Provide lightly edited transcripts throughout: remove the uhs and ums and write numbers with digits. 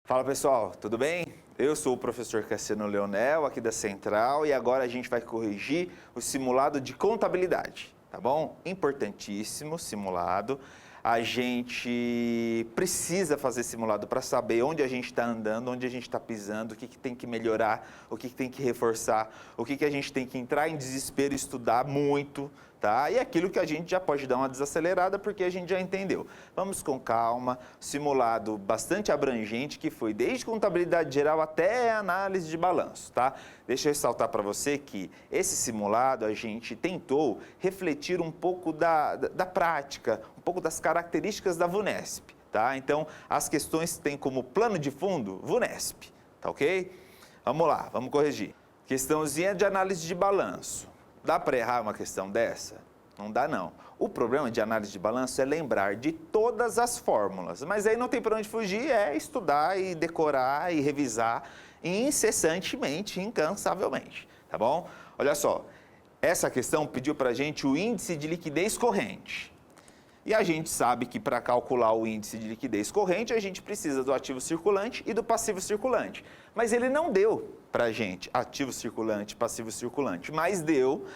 Fala pessoal, tudo bem? Eu sou o professor Cassiano Leonel, aqui da Central, e agora a gente vai corrigir o simulado de contabilidade, tá bom? Importantíssimo simulado. A gente precisa fazer simulado para saber onde a gente está andando, onde a gente está pisando, o que tem que melhorar, o que tem que reforçar, o que a gente tem que entrar em desespero e estudar muito, tá? E aquilo que a gente já pode dar uma desacelerada porque a gente já entendeu. Vamos com calma, simulado bastante abrangente que foi desde contabilidade geral até análise de balanço, tá? Deixa eu ressaltar para você que esse simulado a gente tentou refletir um pouco da prática, um pouco das características da VUNESP, tá? Então, as questões têm como plano de fundo VUNESP, tá ok? Vamos lá, vamos corrigir. Questãozinha de análise de balanço. Dá para errar uma questão dessa? Não dá não. O problema de análise de balanço é lembrar de todas as fórmulas, mas aí não tem para onde fugir, é estudar e decorar e revisar incessantemente, incansavelmente, tá bom? Olha só, essa questão pediu para a gente o índice de liquidez corrente. E a gente sabe que para calcular o índice de liquidez corrente, a gente precisa do ativo circulante e do passivo circulante. Mas ele não deu para a gente ativo circulante, passivo circulante, mas deu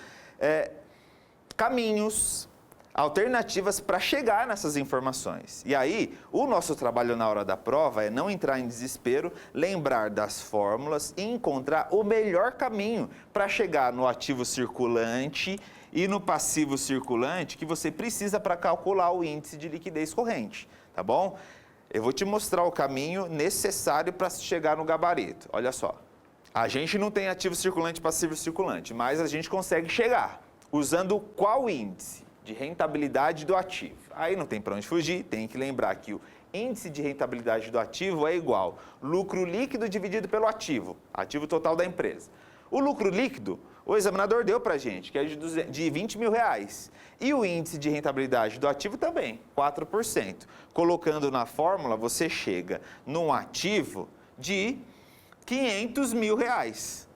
caminhos, alternativas para chegar nessas informações. E aí, o nosso trabalho na hora da prova é não entrar em desespero, lembrar das fórmulas e encontrar o melhor caminho para chegar no ativo circulante e no passivo circulante que você precisa para calcular o índice de liquidez corrente, tá bom? Eu vou te mostrar o caminho necessário para chegar no gabarito. Olha só, a gente não tem ativo circulante e passivo circulante, mas a gente consegue chegar usando qual índice? De rentabilidade do ativo. Aí não tem para onde fugir, tem que lembrar que o índice de rentabilidade do ativo é igual lucro líquido dividido pelo ativo total da empresa. O lucro líquido, o examinador deu para a gente, que é de 20 mil reais. E o índice de rentabilidade do ativo também, 4%. Colocando na fórmula, você chega num ativo de 500 mil reais.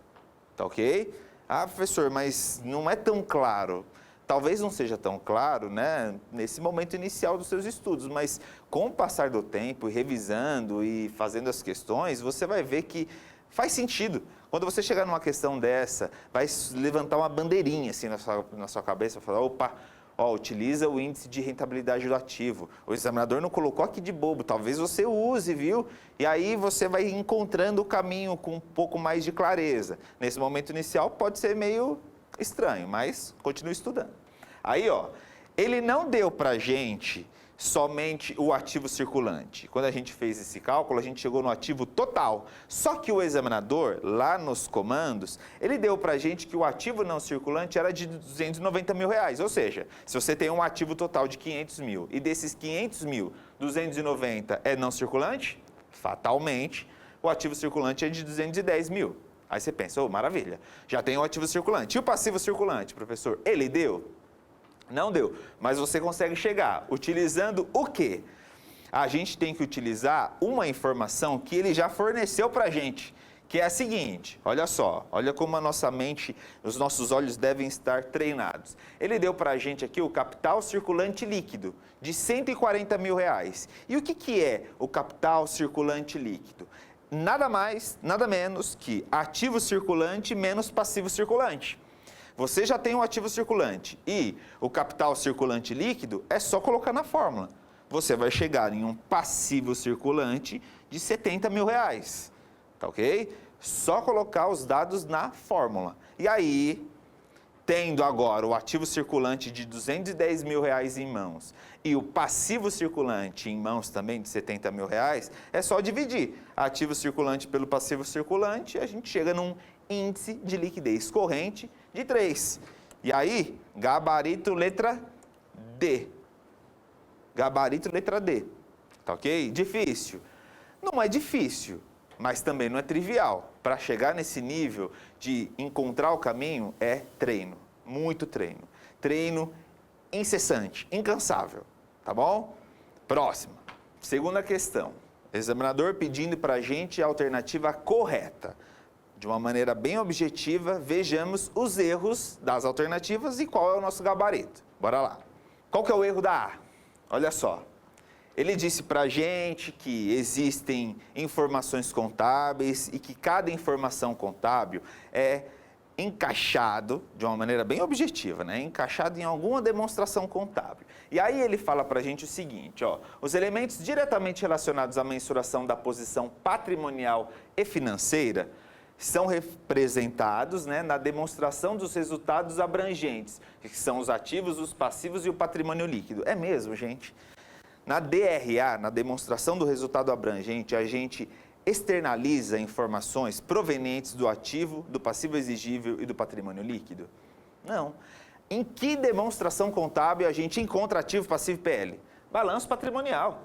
Tá ok? Ah, professor, mas não é tão claro. Talvez não seja tão claro, né, nesse momento inicial dos seus estudos, mas com o passar do tempo, revisando e fazendo as questões, você vai ver que faz sentido. Quando você chegar numa questão dessa, vai levantar uma bandeirinha assim na sua cabeça, falar, opa, ó, utiliza o índice de rentabilidade do ativo. O examinador não colocou aqui de bobo, talvez você use, viu? E aí você vai encontrando o caminho com um pouco mais de clareza. Nesse momento inicial pode ser meio estranho, mas continue estudando. Aí, ó, ele não deu pra gente somente o ativo circulante. Quando a gente fez esse cálculo, a gente chegou no ativo total. Só que o examinador, lá nos comandos, ele deu pra gente que o ativo não circulante era de 290 mil reais. Ou seja, se você tem um ativo total de 500 mil e desses 500 mil, 290 é não circulante, fatalmente, o ativo circulante é de 210 mil. Aí você pensa, oh, maravilha, já tem o ativo circulante. E o passivo circulante, professor, ele deu? Não deu, mas você consegue chegar utilizando o quê? A gente tem que utilizar uma informação que ele já forneceu para a gente, que é a seguinte, olha só, olha como a nossa mente, os nossos olhos devem estar treinados. Ele deu para a gente aqui o capital circulante líquido de 140 mil reais. E o que é o capital circulante líquido? Nada mais, nada menos que ativo circulante menos passivo circulante. Você já tem um ativo circulante e o capital circulante líquido é só colocar na fórmula. Você vai chegar em um passivo circulante de 70 mil reais, tá ok? Só colocar os dados na fórmula. E aí, tendo agora o ativo circulante de 210 mil reais em mãos e o passivo circulante em mãos também de 70 mil reais, é só dividir ativo circulante pelo passivo circulante e a gente chega num índice de liquidez corrente de 3. E aí, gabarito letra D. Gabarito letra D. Tá ok? Difícil? Não é difícil, mas também não é trivial. Para chegar nesse nível de encontrar o caminho é treino, muito treino. Treino incessante, incansável, tá bom? Próxima. Segunda questão. Examinador pedindo para a gente a alternativa correta. De uma maneira bem objetiva, vejamos os erros das alternativas e qual é o nosso gabarito. Bora lá. Qual que é o erro da A? Olha só. Ele disse para a gente que existem informações contábeis e que cada informação contábil é encaixado de uma maneira bem objetiva, né? Encaixado em alguma demonstração contábil. E aí ele fala para a gente o seguinte, ó, os elementos diretamente relacionados à mensuração da posição patrimonial e financeira são representados, né, na demonstração dos resultados abrangentes, que são os ativos, os passivos e o patrimônio líquido. É mesmo, gente? Na DRA, na demonstração do resultado abrangente, a gente externaliza informações provenientes do ativo, do passivo exigível e do patrimônio líquido? Não. Em que demonstração contábil a gente encontra ativo, passivo e PL? Balanço patrimonial.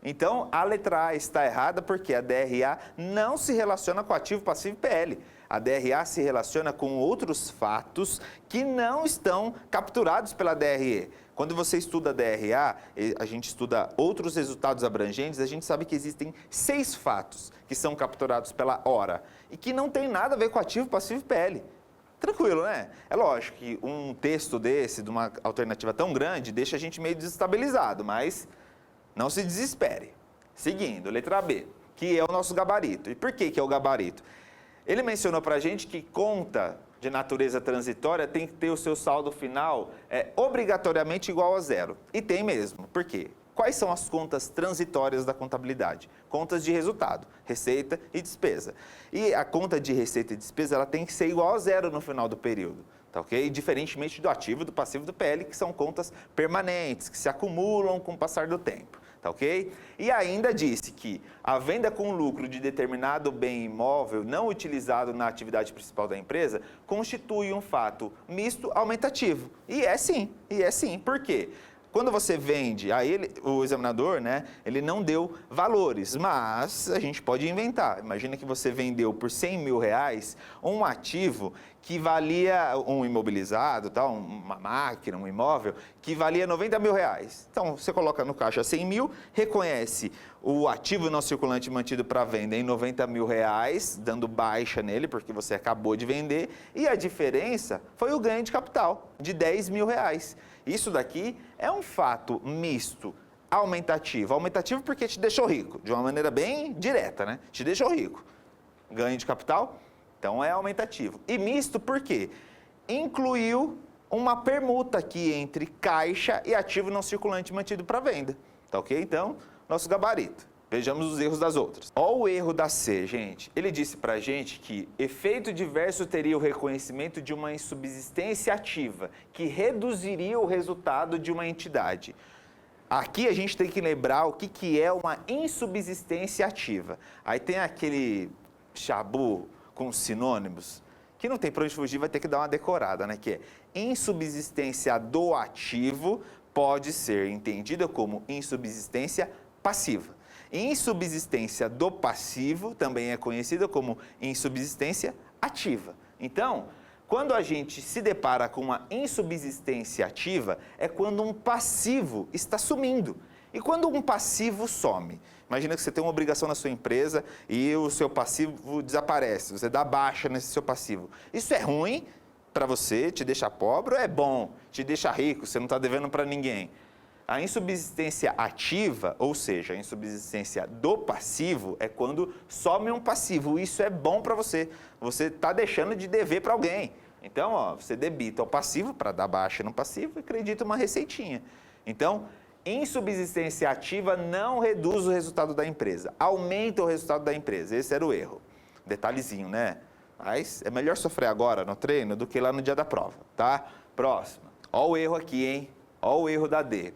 Então, a letra A está errada porque a DRA não se relaciona com ativo, passivo e PL. A DRA se relaciona com outros fatos que não estão capturados pela DRE. Quando você estuda a DRA, a gente estuda outros resultados abrangentes, a gente sabe que existem 6 fatos que são capturados pela hora e que não tem nada a ver com ativo, passivo e PL. Tranquilo, né? É lógico que um texto desse, de uma alternativa tão grande, deixa a gente meio desestabilizado, mas não se desespere. Seguindo, letra B, que é o nosso gabarito. E por que é o gabarito? Ele mencionou para a gente que conta de natureza transitória tem que ter o seu saldo final obrigatoriamente igual a zero. E tem mesmo. Por quê? Quais são as contas transitórias da contabilidade? Contas de resultado, receita e despesa. E a conta de receita e despesa ela tem que ser igual a zero no final do período. Tá, ok? Diferentemente do ativo, do passivo e do PL, que são contas permanentes, que se acumulam com o passar do tempo. Tá, ok? E ainda disse que a venda com lucro de determinado bem imóvel não utilizado na atividade principal da empresa constitui um fato misto aumentativo. E é sim. Por quê? Quando você vende, aí o examinador, né, ele não deu valores, mas a gente pode inventar. Imagina que você vendeu por R$100 mil um ativo que valia, um imobilizado, tal, uma máquina, um imóvel, que valia R$90 mil. Então, você coloca no caixa 100 mil, reconhece o ativo não circulante mantido para venda em R$90 mil, dando baixa nele, porque você acabou de vender, e a diferença foi o ganho de capital, de R$10 mil. Isso daqui é um fato misto, aumentativo. Aumentativo porque te deixou rico, de uma maneira bem direta, né? Te deixou rico. Ganho de capital, então é aumentativo. E misto por quê? Incluiu uma permuta aqui entre caixa e ativo não circulante mantido para venda. Tá ok? Então, nosso gabarito. Vejamos os erros das outras. Olha o erro da C, gente. Ele disse pra gente que efeito diverso teria o reconhecimento de uma insubsistência ativa, que reduziria o resultado de uma entidade. Aqui a gente tem que lembrar o que é uma insubsistência ativa. Aí tem aquele chabu com sinônimos, que não tem pra onde fugir, vai ter que dar uma decorada, né? Que é insubsistência do ativo pode ser entendida como insubsistência passiva. Insubsistência do passivo também é conhecida como insubsistência ativa. Então, quando a gente se depara com uma insubsistência ativa, é quando um passivo está sumindo. E quando um passivo some? Imagina que você tem uma obrigação na sua empresa e o seu passivo desaparece, você dá baixa nesse seu passivo. Isso é ruim para você, te deixa pobre, ou é bom, te deixa rico, você não está devendo para ninguém? A insubsistência ativa, ou seja, a insubsistência do passivo, é quando some um passivo. Isso é bom para você. Você está deixando de dever para alguém. Então, ó, você debita o passivo para dar baixa no passivo e acredita uma receitinha. Então, insubsistência ativa não reduz o resultado da empresa, aumenta o resultado da empresa. Esse era o erro. Detalhezinho, né? Mas é melhor sofrer agora no treino do que lá no dia da prova, tá? Próxima. Ó o erro aqui, hein? Ó o erro da D.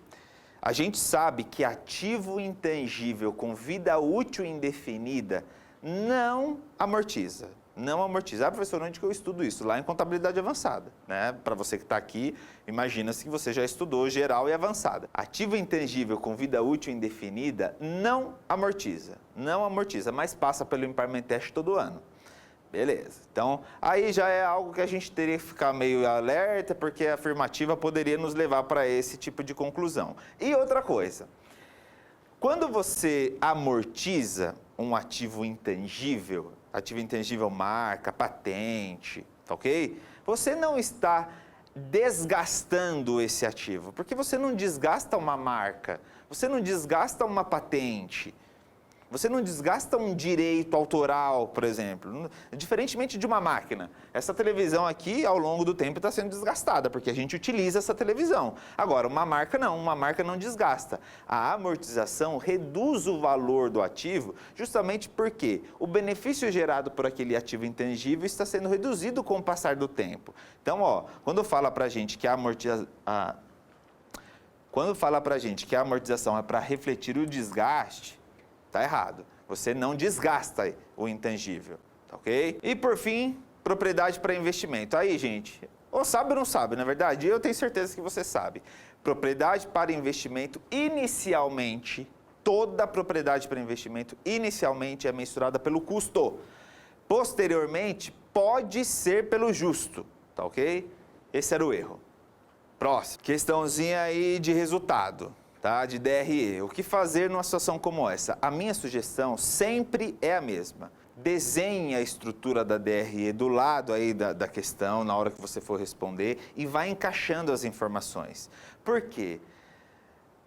A gente sabe que ativo intangível com vida útil indefinida não amortiza. Não amortiza. Ah, professor, onde que eu estudo isso? Lá em contabilidade avançada, né? Para você que está aqui, imagina-se que você já estudou geral e avançada. Ativo intangível com vida útil indefinida não amortiza. Não amortiza, mas passa pelo impairment test todo ano. Beleza. Então, aí já é algo que a gente teria que ficar meio alerta, porque a afirmativa poderia nos levar para esse tipo de conclusão. E outra coisa, quando você amortiza um ativo intangível marca, patente, tá ok? Você não está desgastando esse ativo, porque você não desgasta uma marca, você não desgasta uma patente, você não desgasta um direito autoral, por exemplo, diferentemente de uma máquina. Essa televisão aqui, ao longo do tempo, está sendo desgastada, porque a gente utiliza essa televisão. Agora, uma marca não desgasta. A amortização reduz o valor do ativo, justamente porque o benefício gerado por aquele ativo intangível está sendo reduzido com o passar do tempo. Então, quando fala para a gente que a amortização é para refletir o desgaste, está errado. Você não desgasta o intangível, tá ok? E por fim, propriedade para investimento. Aí, gente, ou sabe ou não sabe, na verdade? Eu tenho certeza que você sabe. Propriedade para investimento, inicialmente, toda propriedade para investimento, inicialmente é mensurada pelo custo. Posteriormente, pode ser pelo justo, tá ok? Esse era o erro. Próximo. Questãozinha aí de resultado. Tá, de DRE. O que fazer numa situação como essa? A minha sugestão sempre é a mesma. Desenhe a estrutura da DRE do lado aí da questão, na hora que você for responder, e vai encaixando as informações. Por quê?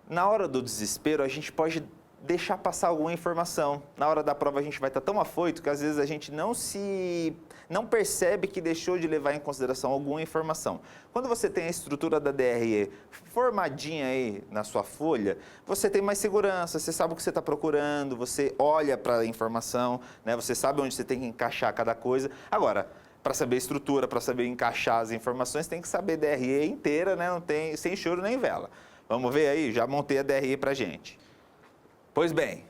Na hora do desespero, a gente pode deixar passar alguma informação. Na hora da prova, a gente vai estar tão afoito que às vezes a gente não percebe que deixou de levar em consideração alguma informação. Quando você tem a estrutura da DRE formadinha aí na sua folha, você tem mais segurança, você sabe o que você está procurando, você olha para a informação, né? Você sabe onde você tem que encaixar cada coisa. Agora, para saber a estrutura, para saber encaixar as informações, tem que saber DRE inteira, né? Não tem, sem choro nem vela. Vamos ver aí? Já montei a DRE para a gente. Pois bem,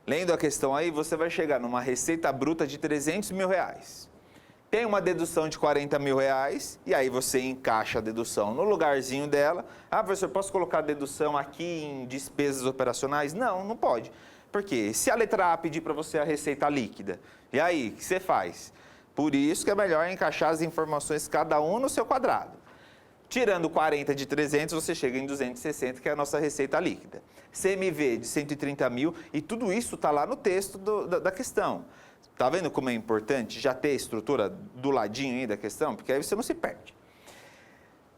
lendo a questão aí, você vai chegar numa receita bruta de R$300 mil. Tem uma dedução de R$40 mil, e aí você encaixa a dedução no lugarzinho dela. Ah, professor, posso colocar a dedução aqui em despesas operacionais? Não, não pode. Por quê? Se a letra A pedir para você a receita líquida, e aí, o que você faz? Por isso que é melhor encaixar as informações cada um no seu quadrado. Tirando 40 de 300, você chega em 260, que é a nossa receita líquida. CMV de 130 mil, e tudo isso está lá no texto da questão. Está vendo como é importante já ter a estrutura do ladinho aí da questão? Porque aí você não se perde.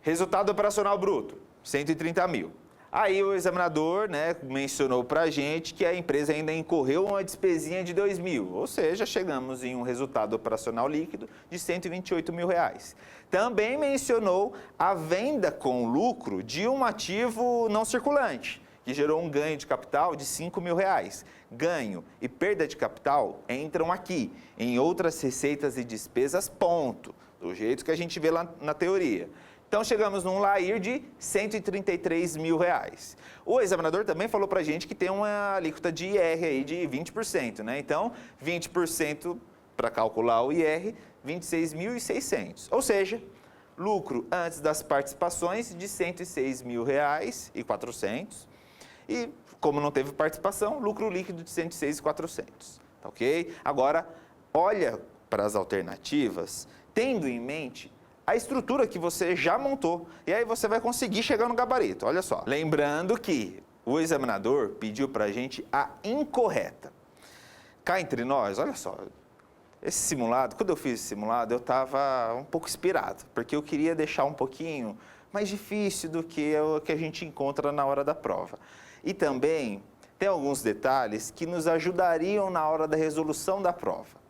Resultado operacional bruto, 130 mil. Aí o examinador, né, mencionou para a gente que a empresa ainda incorreu uma despesinha de 2 mil, ou seja, chegamos em um resultado operacional líquido de 128 mil reais. Também mencionou a venda com lucro de um ativo não circulante, que gerou um ganho de capital de 5 mil reais. Ganho e perda de capital entram aqui, em outras receitas e despesas, ponto, do jeito que a gente vê lá na teoria. Então, chegamos num LAIR de 133 mil reais. O examinador também falou para a gente que tem uma alíquota de IR aí de 20%, né? Então, 20% para calcular o IR, 26.600. Ou seja, lucro antes das participações de 106 mil reais e 400. E, como não teve participação, lucro líquido de 106.400. Tá ok? Agora, olha para as alternativas, tendo em mente a estrutura que você já montou. E aí você vai conseguir chegar no gabarito. Olha só. Lembrando que o examinador pediu para a gente a incorreta. Cá entre nós, olha só. Esse simulado, quando eu fiz esse simulado, eu estava um pouco inspirado. Porque eu queria deixar um pouquinho mais difícil do que o que a gente encontra na hora da prova. E também tem alguns detalhes que nos ajudariam na hora da resolução da prova.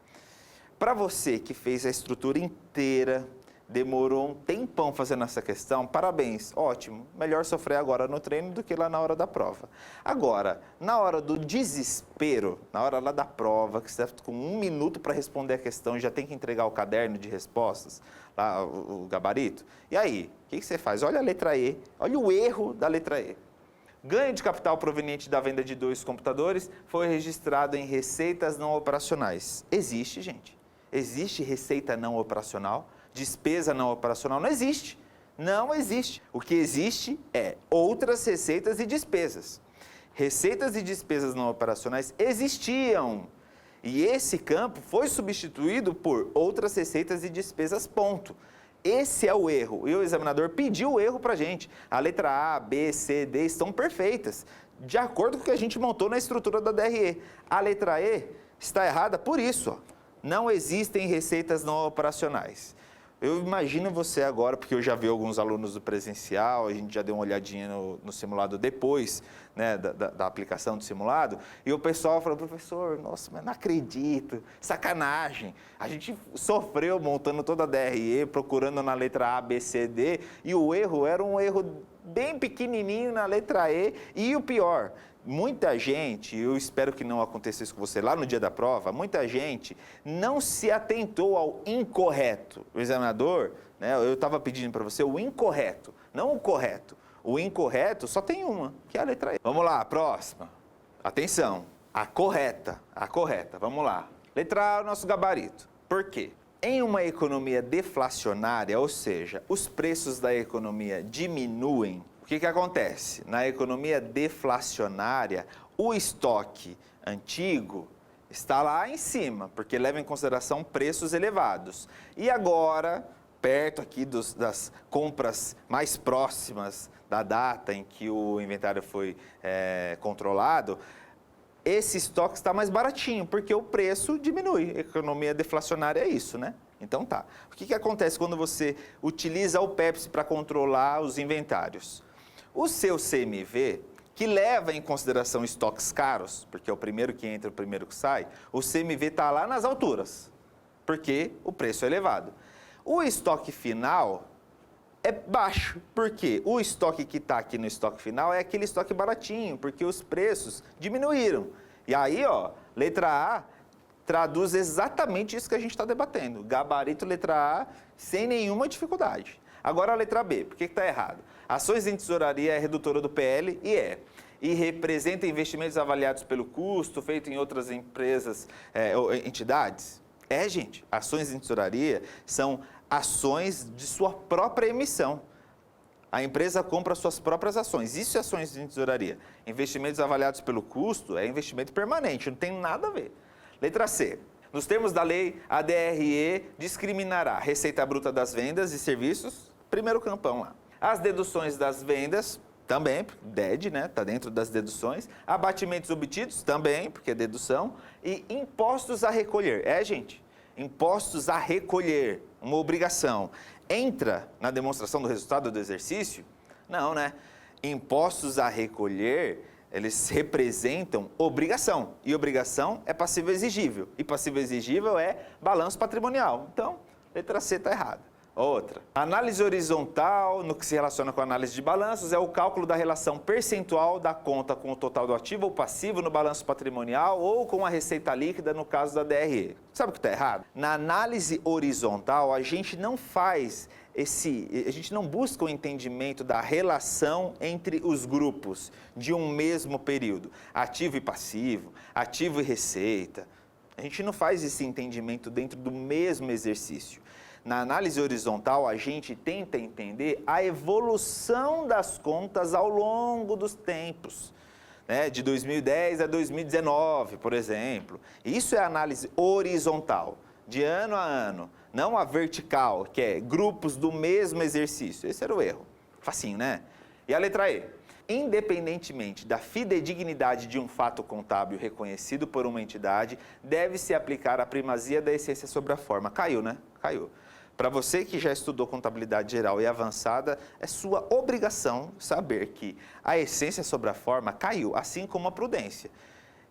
Para você que fez a estrutura inteira, demorou um tempão fazendo essa questão, parabéns, ótimo. Melhor sofrer agora no treino do que lá na hora da prova. Agora, na hora do desespero, na hora lá da prova, que você está com 1 minuto para responder a questão e já tem que entregar o caderno de respostas, lá, o gabarito, e aí, o que você faz? Olha a letra E, olha o erro da letra E. Ganho de capital proveniente da venda de 2 computadores foi registrado em receitas não operacionais. Existe, gente. Existe receita não operacional? Despesa não operacional? Não existe. Não existe. O que existe é outras receitas e despesas. Receitas e despesas não operacionais existiam. E esse campo foi substituído por outras receitas e despesas, ponto. Esse é o erro. E o examinador pediu o erro para a gente. A letra A, B, C, D estão perfeitas, de acordo com o que a gente montou na estrutura da DRE. A letra E está errada por isso. Não existem receitas não operacionais. Eu imagino você agora, porque eu já vi alguns alunos do presencial, a gente já deu uma olhadinha no simulado depois, né, da aplicação do simulado, e o pessoal falou, professor, nossa, mas não acredito, sacanagem. A gente sofreu montando toda a DRE, procurando na letra A, B, C, D, e o erro era um erro bem pequenininho na letra E, e o pior, muita gente, eu espero que não aconteça isso com você lá no dia da prova, muita gente não se atentou ao incorreto. O examinador, né, eu estava pedindo para você o incorreto, não o correto. O incorreto só tem uma, que é a letra E. Vamos lá, próxima. Atenção, a correta, vamos lá. Letra A, o nosso gabarito. Por quê? Em uma economia deflacionária, ou seja, os preços da economia diminuem, o que acontece? Na economia deflacionária, o estoque antigo está lá em cima, porque leva em consideração preços elevados. E agora, perto aqui das compras mais próximas da data em que o inventário foi controlado, esse estoque está mais baratinho, porque o preço diminui. Economia deflacionária é isso, né? Então tá. O que acontece quando você utiliza o Pepsi para controlar os inventários? O seu CMV, que leva em consideração estoques caros, porque é o primeiro que entra, o primeiro que sai, o CMV está lá nas alturas, porque o preço é elevado. O estoque final é baixo, porque o estoque que está aqui no estoque final é aquele estoque baratinho, porque os preços diminuíram. E aí, ó, letra A traduz exatamente isso que a gente está debatendo. Gabarito letra A, sem nenhuma dificuldade. Agora a letra B, por que está errado? Ações em tesouraria é redutora do PL e representa investimentos avaliados pelo custo feito em outras empresas ou entidades? Gente, ações em tesouraria são ações de sua própria emissão. A empresa compra suas próprias ações. Isso é ações em tesouraria. Investimentos avaliados pelo custo é investimento permanente, não tem nada a ver. Letra C. Nos termos da lei, a DRE discriminará receita bruta das vendas e serviços, primeiro campão lá. As deduções das vendas, também, DED, né? Está dentro das deduções. Abatimentos obtidos, também, porque é dedução. E impostos a recolher. Gente, impostos a recolher, uma obrigação. Entra na demonstração do resultado do exercício? Não, né? Impostos a recolher, eles representam obrigação. E obrigação é passivo exigível. E passivo exigível é balanço patrimonial. Então, letra C está errada. Outra. Análise horizontal, no que se relaciona com a análise de balanços, é o cálculo da relação percentual da conta com o total do ativo ou passivo no balanço patrimonial ou com a receita líquida no caso da DRE. Sabe o que está errado? Na análise horizontal, a gente não faz a gente não busca o entendimento da relação entre os grupos de um mesmo período, ativo e passivo, ativo e receita. A gente não faz esse entendimento dentro do mesmo exercício. Na análise horizontal, a gente tenta entender a evolução das contas ao longo dos tempos, né? De 2010 a 2019, por exemplo. Isso é análise horizontal, de ano a ano, não a vertical, que é grupos do mesmo exercício. Esse era o erro. Facinho, né? E a letra E? Independentemente da fidedignidade de um fato contábil reconhecido por uma entidade, deve-se aplicar a primazia da essência sobre a forma. Caiu, né? Caiu. Para você que já estudou contabilidade geral e avançada, é sua obrigação saber que a essência sobre a forma caiu, assim como a prudência.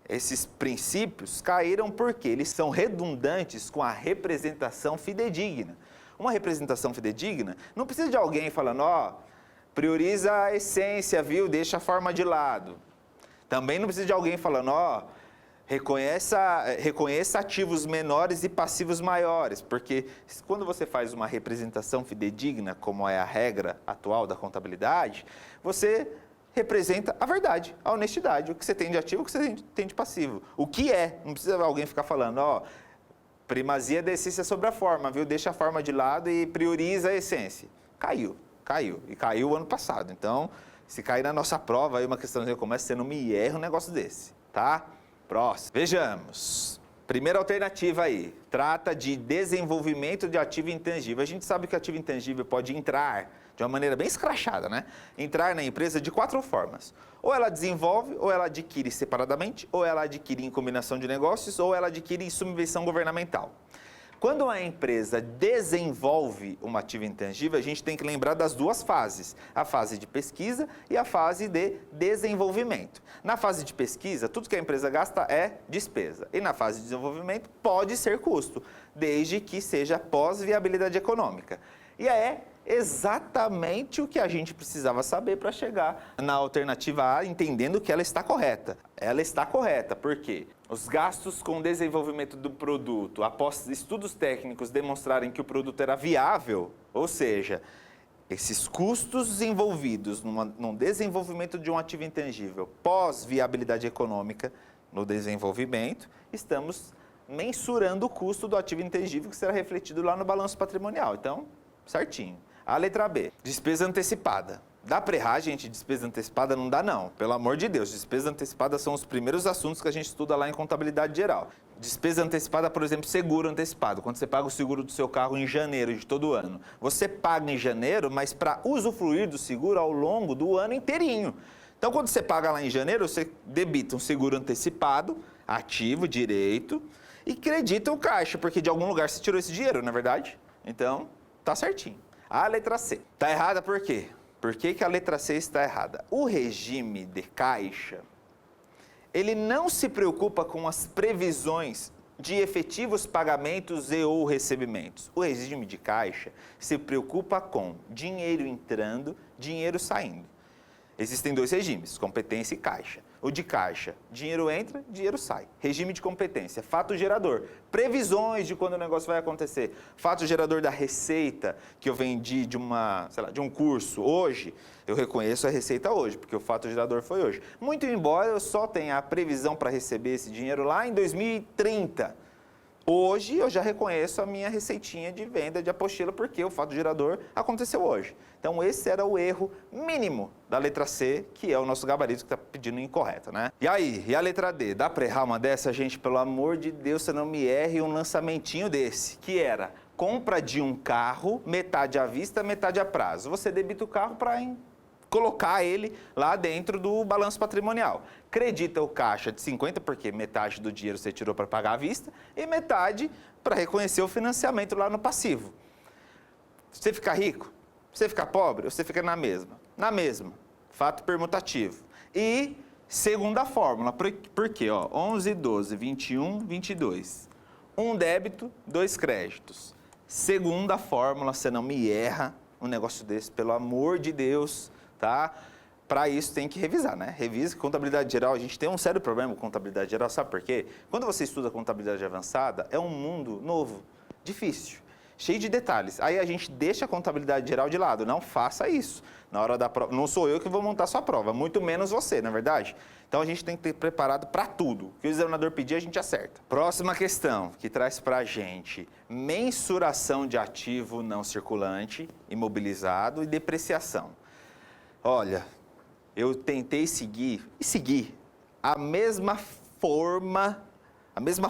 Esses princípios caíram porque eles são redundantes com a representação fidedigna. Uma representação fidedigna não precisa de alguém falando, prioriza a essência, viu? Deixa a forma de lado. Também não precisa de alguém falando, reconheça ativos menores e passivos maiores, porque quando você faz uma representação fidedigna, como é a regra atual da contabilidade, você representa a verdade, a honestidade, o que você tem de ativo, o que você tem de passivo. O que é, não precisa alguém ficar falando, primazia da essência sobre a forma, viu? Deixa a forma de lado e prioriza a essência. Caiu, e caiu o ano passado. Então, se cair na nossa prova, aí uma questãozinha começa, você não me erra um negócio desse, tá? Próximo. Vejamos. Primeira alternativa aí, trata de desenvolvimento de ativo intangível. A gente sabe que o ativo intangível pode entrar de uma maneira bem escrachada, né? Entrar na empresa de 4 formas. Ou ela desenvolve, ou ela adquire separadamente, ou ela adquire em combinação de negócios, ou ela adquire em subvenção governamental. Quando a empresa desenvolve um ativo intangível, a gente tem que lembrar das duas fases, a fase de pesquisa e a fase de desenvolvimento. Na fase de pesquisa, tudo que a empresa gasta é despesa, e na fase de desenvolvimento pode ser custo, desde que seja pós-viabilidade econômica. E é exatamente o que a gente precisava saber para chegar na alternativa A, entendendo que ela está correta. Ela está correta, porque os gastos com o desenvolvimento do produto, após estudos técnicos demonstrarem que o produto era viável, ou seja, esses custos envolvidos no desenvolvimento de um ativo intangível pós-viabilidade econômica no desenvolvimento, estamos mensurando o custo do ativo intangível que será refletido lá no balanço patrimonial. Então, certinho. A letra B, despesa antecipada. Dá para errar, gente? Despesa antecipada não dá, não. Pelo amor de Deus, despesa antecipada são os primeiros assuntos que a gente estuda lá em contabilidade geral. Despesa antecipada, por exemplo, seguro antecipado. Quando você paga o seguro do seu carro em janeiro de todo ano. Você paga em janeiro, mas para usufruir do seguro ao longo do ano inteirinho. Então, quando você paga lá em janeiro, você debita um seguro antecipado, ativo, direito, e credita o caixa, porque de algum lugar você tirou esse dinheiro, não é verdade? Então, tá certinho. A letra C. Tá errada por quê? Por que a letra C está errada? O regime de caixa, ele não se preocupa com as previsões de efetivos pagamentos e ou recebimentos. O regime de caixa se preocupa com dinheiro entrando, dinheiro saindo. Existem dois regimes, competência e caixa. O de caixa, dinheiro entra, dinheiro sai. Regime de competência, fato gerador, previsões de quando o negócio vai acontecer. Fato gerador da receita que eu vendi de um curso hoje, eu reconheço a receita hoje, porque o fato gerador foi hoje. Muito embora eu só tenha a previsão para receber esse dinheiro lá em 2030. Hoje eu já reconheço a minha receitinha de venda de apostila porque o fato gerador aconteceu hoje. Então esse era o erro mínimo da letra C, que é o nosso gabarito que está pedindo incorreto, né? E aí, e a letra D? Dá para errar uma dessa, gente? Pelo amor de Deus, você não me erre um lançamentinho desse, que era compra de um carro, metade à vista, metade a prazo. Você debita o carro para colocar ele lá dentro do balanço patrimonial. Credita o caixa de 50, porque metade do dinheiro você tirou para pagar à vista, e metade para reconhecer o financiamento lá no passivo. Você fica rico? Você fica pobre? Ou você fica na mesma? Na mesma. Fato permutativo. E segunda fórmula, por quê? 11, 12, 21, 22. Um débito, dois créditos. Segunda fórmula, você não me erra um negócio desse, pelo amor de Deus, tá? Para isso tem que revisar, né? Revisa contabilidade geral. A gente tem um sério problema com contabilidade geral, sabe por quê? Quando você estuda contabilidade avançada, é um mundo novo, difícil, cheio de detalhes. Aí a gente deixa a contabilidade geral de lado. Não faça isso. Na hora da prova, não sou eu que vou montar sua prova, muito menos você, não é verdade? Então a gente tem que ter preparado para tudo. O que o examinador pedir, a gente acerta. Próxima questão, que traz para a gente mensuração de ativo não circulante, imobilizado e depreciação. Olha, eu tentei seguir a mesma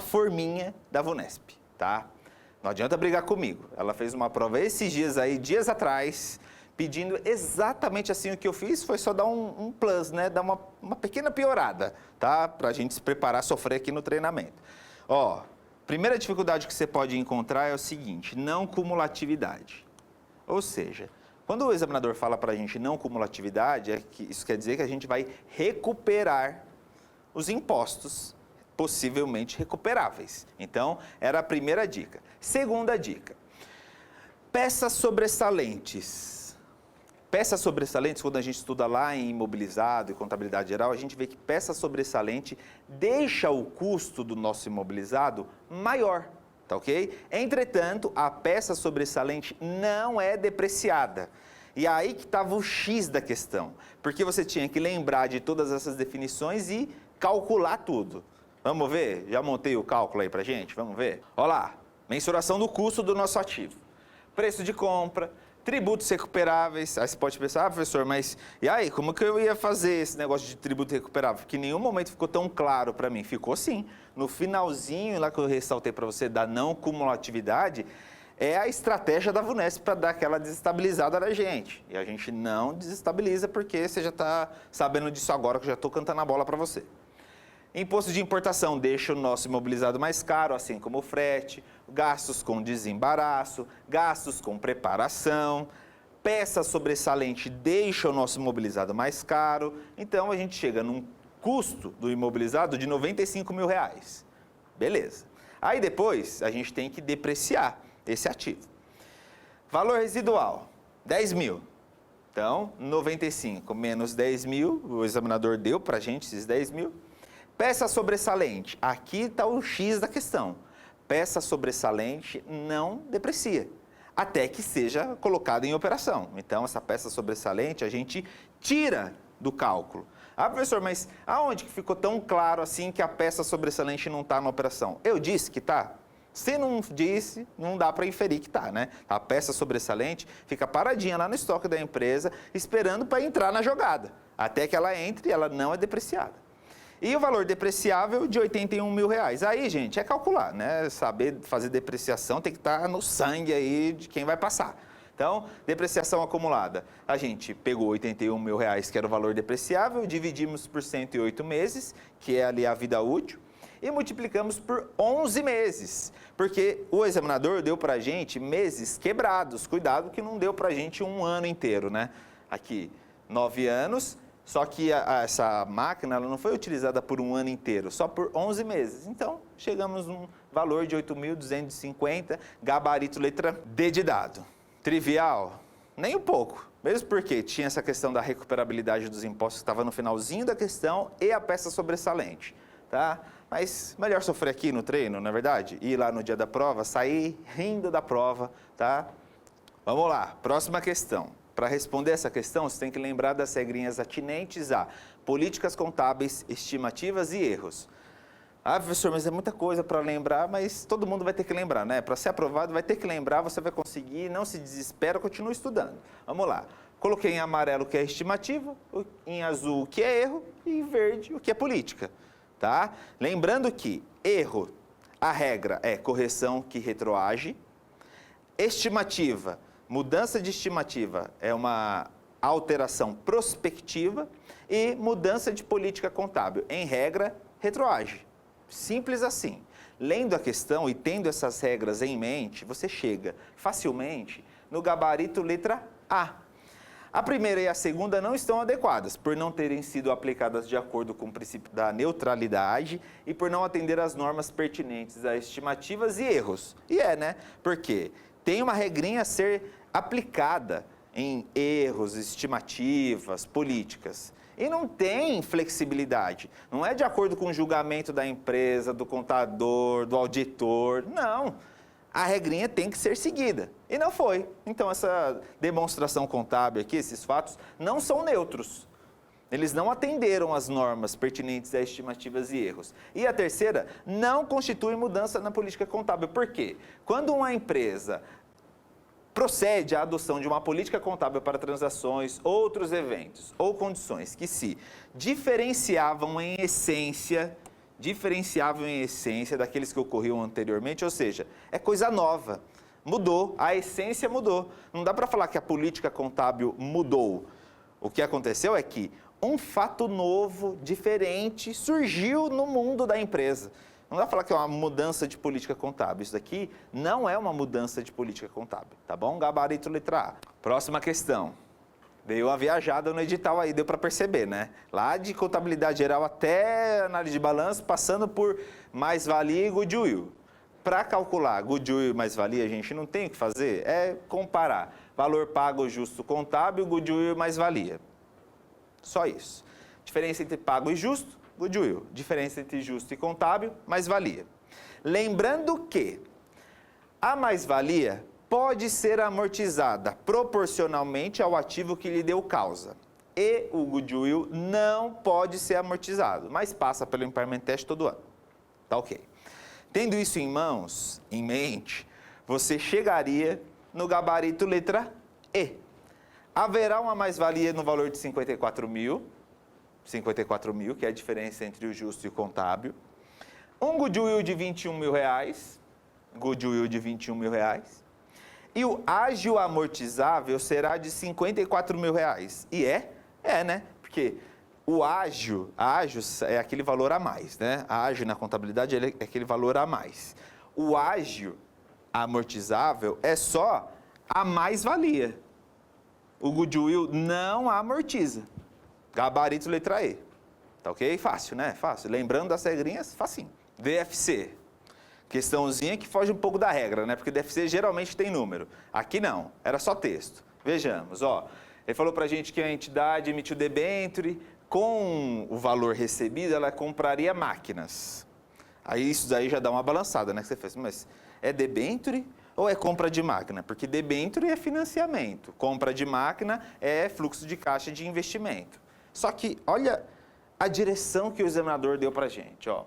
forminha da VUNESP, tá? Não adianta brigar comigo. Ela fez uma prova esses dias aí, dias atrás, pedindo exatamente assim o que eu fiz, foi só dar um plus, né? Dar uma pequena piorada, tá? Pra gente se preparar, sofrer aqui no treinamento. Ó, primeira dificuldade que você pode encontrar é o seguinte, não cumulatividade. Ou seja, quando o examinador fala pra gente não cumulatividade, isso quer dizer que a gente vai recuperar os impostos possivelmente recuperáveis. Então, era a primeira dica. Segunda dica, peças sobressalentes. Peças sobressalentes, quando a gente estuda lá em imobilizado e contabilidade geral, a gente vê que peça sobressalente deixa o custo do nosso imobilizado maior, tá ok? Entretanto, a peça sobressalente não é depreciada. E aí que estava o X da questão, porque você tinha que lembrar de todas essas definições e calcular tudo. Vamos ver? Já montei o cálculo aí pra gente? Vamos ver? Olha lá, mensuração do custo do nosso ativo. Preço de compra, tributos recuperáveis. Aí você pode pensar, professor, mas e aí, como que eu ia fazer esse negócio de tributo recuperável? Porque em nenhum momento ficou tão claro para mim. Ficou sim. No finalzinho, lá que eu ressaltei para você, da não cumulatividade, é a estratégia da VUNESP para dar aquela desestabilizada na gente. E a gente não desestabiliza porque você já está sabendo disso agora, que eu já estou cantando a bola para você. Imposto de importação deixa o nosso imobilizado mais caro, assim como o frete, gastos com desembaraço, gastos com preparação, peça sobressalente deixa o nosso imobilizado mais caro. Então, a gente chega num custo do imobilizado de R$95 mil. Beleza. Aí depois, a gente tem que depreciar esse ativo. Valor residual, 10 mil. Então, 95 menos 10 mil, o examinador deu para a gente esses 10 mil. Peça sobressalente, aqui está o X da questão. Peça sobressalente não deprecia, até que seja colocada em operação. Então, essa peça sobressalente a gente tira do cálculo. Ah, professor, mas aonde que ficou tão claro assim que a peça sobressalente não está na operação? Eu disse que está. Se não disse, não dá para inferir que está, né? A peça sobressalente fica paradinha lá no estoque da empresa, esperando para entrar na jogada. Até que ela entre, ela não é depreciada. E o valor depreciável de R$81 mil. Aí, gente, é calcular, né? Saber fazer depreciação tem que estar no sangue aí de quem vai passar. Então, depreciação acumulada. A gente pegou R$81 mil, que era o valor depreciável, dividimos por 108 meses, que é ali a vida útil, e multiplicamos por 11 meses, porque o examinador deu para a gente meses quebrados. Cuidado que não deu para a gente um ano inteiro, né? Aqui, 9 anos, só que essa máquina ela não foi utilizada por um ano inteiro, só por 11 meses. Então, chegamos num valor de 8.250, gabarito letra D de dado. Trivial? Nem um pouco. Mesmo porque tinha essa questão da recuperabilidade dos impostos que estava no finalzinho da questão e a peça sobressalente, tá? Mas melhor sofrer aqui no treino, não é verdade? Ir lá no dia da prova, sair rindo da prova, tá? Vamos lá, próxima questão. Para responder essa questão, você tem que lembrar das regrinhas atinentes a políticas contábeis, estimativas e erros. Ah, professor, mas é muita coisa para lembrar, mas todo mundo vai ter que lembrar, né? Para ser aprovado, vai ter que lembrar, você vai conseguir, não se desespera, continua estudando. Vamos lá. Coloquei em amarelo o que é estimativa, em azul o que é erro e em verde o que é política, tá? Lembrando que erro, a regra é correção que retroage, estimativa, mudança de estimativa é uma alteração prospectiva e mudança de política contábil, em regra, retroage. Simples assim. Lendo a questão e tendo essas regras em mente, você chega facilmente no gabarito letra A. A primeira e a segunda não estão adequadas, por não terem sido aplicadas de acordo com o princípio da neutralidade e por não atender às normas pertinentes a estimativas e erros. E né? Porque tem uma regrinha a ser aplicada em erros, estimativas, políticas. E não tem flexibilidade. Não é de acordo com o julgamento da empresa, do contador, do auditor. Não. A regrinha tem que ser seguida. E não foi. Então, essa demonstração contábil aqui, esses fatos, não são neutros. Eles não atenderam às normas pertinentes a estimativas e erros. E a terceira, não constitui mudança na política contábil. Por quê? Quando uma empresa procede à adoção de uma política contábil para transações, outros eventos ou condições que se diferenciavam em essência daqueles que ocorriam anteriormente, ou seja, é coisa nova, mudou, a essência mudou. Não dá para falar que a política contábil mudou. O que aconteceu é que um fato novo, diferente, surgiu no mundo da empresa. Não dá para falar que é uma mudança de política contábil. Isso daqui não é uma mudança de política contábil, tá bom? Gabarito letra A. Próxima questão. Deu uma viajada no edital aí, deu para perceber, né? Lá de contabilidade geral até análise de balanço, passando por mais-valia e goodwill. Para calcular goodwill e mais-valia, a gente não tem o que fazer, é comparar valor pago justo contábil, goodwill e mais-valia. Só isso. Diferença entre pago e justo, goodwill. Diferença entre justo e contábil, mais-valia. Lembrando que a mais-valia pode ser amortizada proporcionalmente ao ativo que lhe deu causa. E o goodwill não pode ser amortizado, mas passa pelo impairment test todo ano. Tá ok. Tendo isso em mente, você chegaria no gabarito letra E. Haverá uma mais-valia no valor de 54 mil, que é a diferença entre o justo e o contábil. Um goodwill de 21 mil reais, e o ágio amortizável será de 54 mil reais. E né? Porque O ágio é aquele valor a mais, né? A ágio na contabilidade é aquele valor a mais. O ágio amortizável é só a mais-valia. O goodwill não amortiza. Gabarito letra E. Tá ok? Fácil, né? Fácil. Lembrando das regrinhas, facinho. DFC. Questãozinha que foge um pouco da regra, né? Porque DFC geralmente tem número. Aqui não, era só texto. Vejamos, ó. Ele falou pra gente que a entidade emitiu debênture, com o valor recebido ela compraria máquinas. Aí isso daí já dá uma balançada, né? Que você fez, mas é debênture ou é compra de máquina? Porque debênture é financiamento, compra de máquina é fluxo de caixa de investimento. Só que olha a direção que o examinador deu pra gente, ó.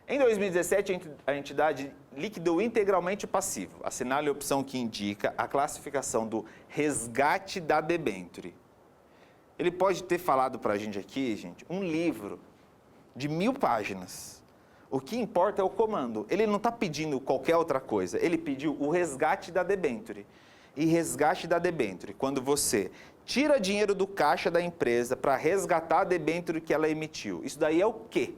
Em 2017, a entidade liquidou integralmente o passivo. Assinale a opção que indica a classificação do resgate da debênture. Ele pode ter falado para a gente aqui, gente, um livro de 1000 páginas. O que importa é o comando. Ele não está pedindo qualquer outra coisa. Ele pediu o resgate da debênture. E resgate da debênture, quando você tira dinheiro do caixa da empresa para resgatar a debênture que ela emitiu. Isso daí é o quê?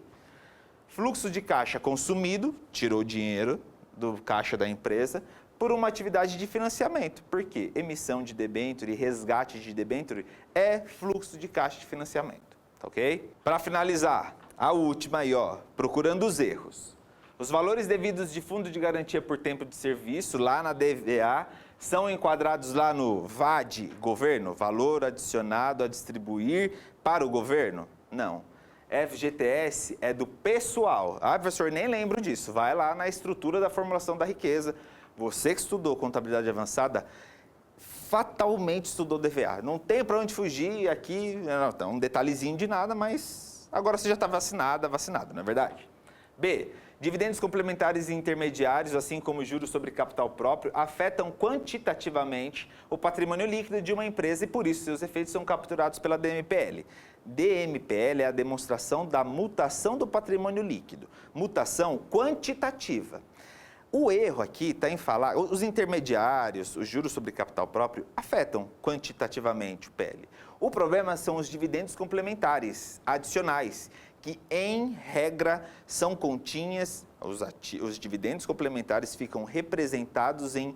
Fluxo de caixa consumido, tirou dinheiro do caixa da empresa, por uma atividade de financiamento. Por quê? Emissão de debênture e resgate de debênture é fluxo de caixa de financiamento. Tá ok? Para finalizar, a última aí, ó, procurando os erros. Os valores devidos de fundo de garantia por tempo de serviço, lá na DVA, são enquadrados lá no VAD, governo, valor adicionado a distribuir para o governo? Não. FGTS é do pessoal. Ah, professor, nem lembro disso. Vai lá na estrutura da formulação da riqueza. Você que estudou contabilidade avançada, fatalmente estudou DVA. Não tem para onde fugir aqui, não, um detalhezinho de nada, mas agora você já está vacinado, não é verdade? B. Dividendos complementares e intermediários, assim como juros sobre capital próprio, afetam quantitativamente o patrimônio líquido de uma empresa e, por isso, seus efeitos são capturados pela DMPL. DMPL é a demonstração da mutação do patrimônio líquido, mutação quantitativa. O erro aqui está em falar, os intermediários, os juros sobre capital próprio, afetam quantitativamente o PL. O problema são os dividendos complementares, adicionais, que em regra são continhas, os dividendos complementares ficam representados em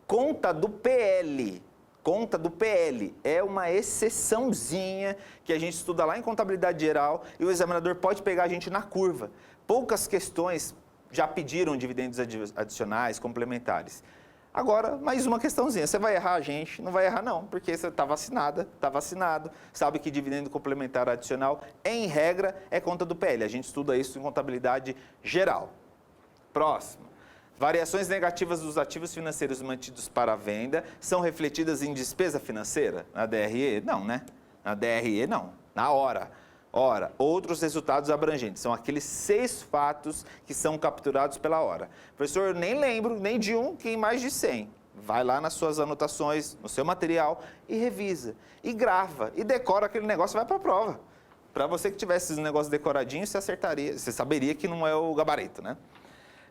conta do PL. Conta do PL é uma exceçãozinha que a gente estuda lá em contabilidade geral e o examinador pode pegar a gente na curva. Poucas questões já pediram dividendos adicionais, complementares. Agora, mais uma questãozinha. Você vai errar, gente? Não vai errar não, porque você está vacinada, está vacinado, sabe que dividendo complementar adicional, em regra, é conta do PL. A gente estuda isso em contabilidade geral. Próximo. Variações negativas dos ativos financeiros mantidos para a venda são refletidas em despesa financeira? Na DRE? Não, né? Na DRE, não. Na hora. Ora, outros resultados abrangentes, são aqueles 6 fatos que são capturados pela hora. Professor, eu nem lembro, nem de um, que em mais de 100. Vai lá nas suas anotações, no seu material e revisa. E grava, e decora aquele negócio e vai para a prova. Para você que tivesse esses negócios decoradinhos, você saberia que não é o gabarito, né?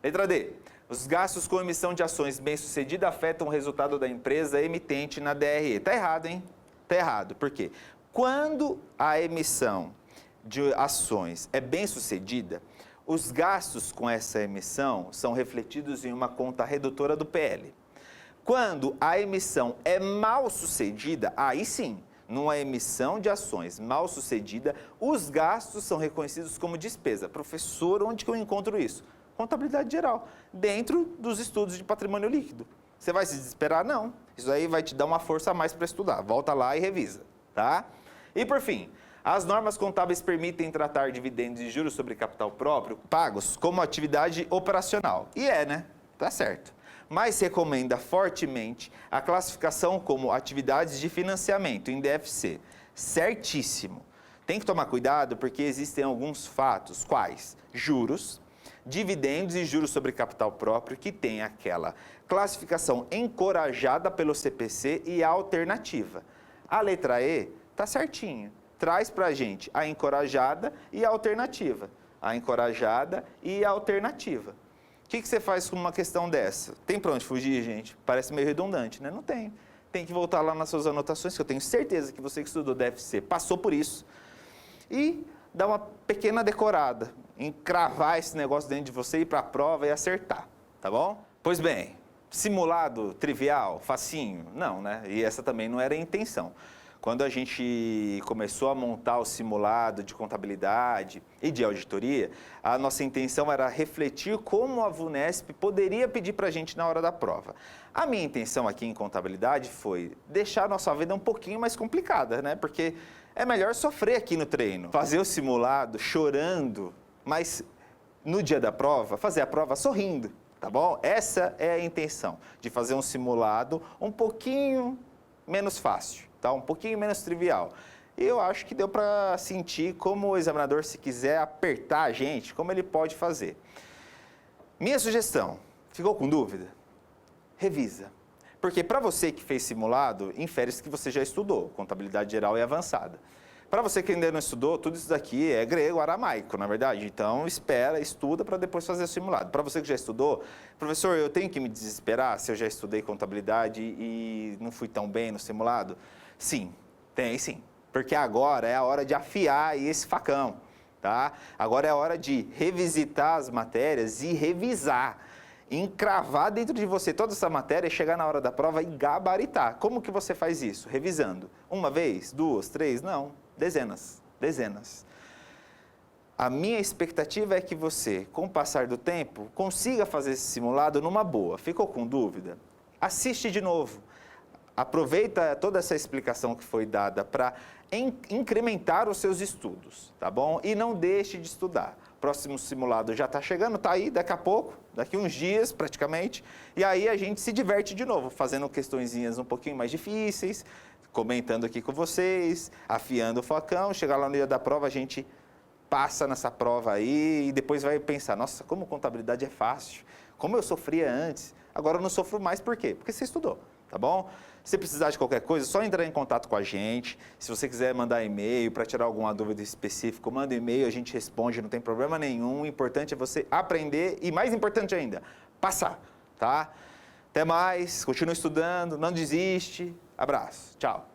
Letra D. Os gastos com emissão de ações bem-sucedida afetam o resultado da empresa emitente na DRE. Tá errado, hein? Tá errado. Por quê? Quando a emissão de ações é bem-sucedida, os gastos com essa emissão são refletidos em uma conta redutora do PL. Quando a emissão é mal-sucedida, aí sim, numa emissão de ações mal-sucedida, os gastos são reconhecidos como despesa. Professor, onde que eu encontro isso? Contabilidade geral, dentro dos estudos de patrimônio líquido. Você vai se desesperar? Não. Isso aí vai te dar uma força a mais para estudar. Volta lá e revisa, tá? E por fim, as normas contábeis permitem tratar dividendos e juros sobre capital próprio pagos como atividade operacional. E né? Tá certo. Mas recomenda fortemente a classificação como atividades de financiamento em DFC. Certíssimo. Tem que tomar cuidado porque existem alguns fatos, quais? Juros, dividendos e juros sobre capital próprio, que tem aquela classificação encorajada pelo CPC e a alternativa. A letra E está certinho. Traz para a gente a encorajada e a alternativa. A encorajada e a alternativa. O que você faz com uma questão dessa? Tem para onde fugir, gente? Parece meio redundante, né? Não tem. Tem que voltar lá nas suas anotações, que eu tenho certeza que você que estudou DFC passou por isso. e dar uma pequena decorada, encravar esse negócio dentro de você, ir para a prova e acertar, tá bom? Pois bem, simulado trivial, facinho? Não, né? E essa também não era a intenção. Quando a gente começou a montar o simulado de contabilidade e de auditoria, a nossa intenção era refletir como a VUNESP poderia pedir para a gente na hora da prova. A minha intenção aqui em contabilidade foi deixar a nossa vida um pouquinho mais complicada, né? Porque é melhor sofrer aqui no treino, fazer o simulado chorando, mas no dia da prova, fazer a prova sorrindo, tá bom? Essa é a intenção, de fazer um simulado um pouquinho menos fácil. Tá? Um pouquinho menos trivial. E eu acho que deu para sentir como o examinador, se quiser apertar a gente, como ele pode fazer. Minha sugestão, ficou com dúvida? Revisa. Porque para você que fez simulado, infere-se que você já estudou, contabilidade geral e avançada. Para você que ainda não estudou, tudo isso daqui é grego, aramaico, na verdade. Então, espera, estuda para depois fazer o simulado. Para você que já estudou, professor, eu tenho que me desesperar se eu já estudei contabilidade e não fui tão bem no simulado? Sim, tem sim. Porque agora é a hora de afiar esse facão, tá? Agora é a hora de revisitar as matérias e revisar. Encravar dentro de você toda essa matéria, chegar na hora da prova e gabaritar. Como que você faz isso? Revisando. Uma vez, duas, três? Não. Dezenas. Dezenas. A minha expectativa é que você, com o passar do tempo, consiga fazer esse simulado numa boa. Ficou com dúvida? Assiste de novo. Aproveita toda essa explicação que foi dada para incrementar os seus estudos, tá bom? E não deixe de estudar. Próximo simulado já está chegando, está aí daqui a pouco, daqui uns dias praticamente. E aí a gente se diverte de novo, fazendo questõezinhas um pouquinho mais difíceis, comentando aqui com vocês, afiando o facão. Chegar lá no dia da prova, a gente passa nessa prova aí e depois vai pensar, nossa, como contabilidade é fácil, como eu sofria antes, agora eu não sofro mais, por quê? Porque você estudou, tá bom? Se precisar de qualquer coisa, é só entrar em contato com a gente. Se você quiser mandar e-mail para tirar alguma dúvida específica, manda e-mail, a gente responde, não tem problema nenhum. O importante é você aprender e, mais importante ainda, passar, tá? Até mais, continua estudando, não desiste. Abraço, tchau.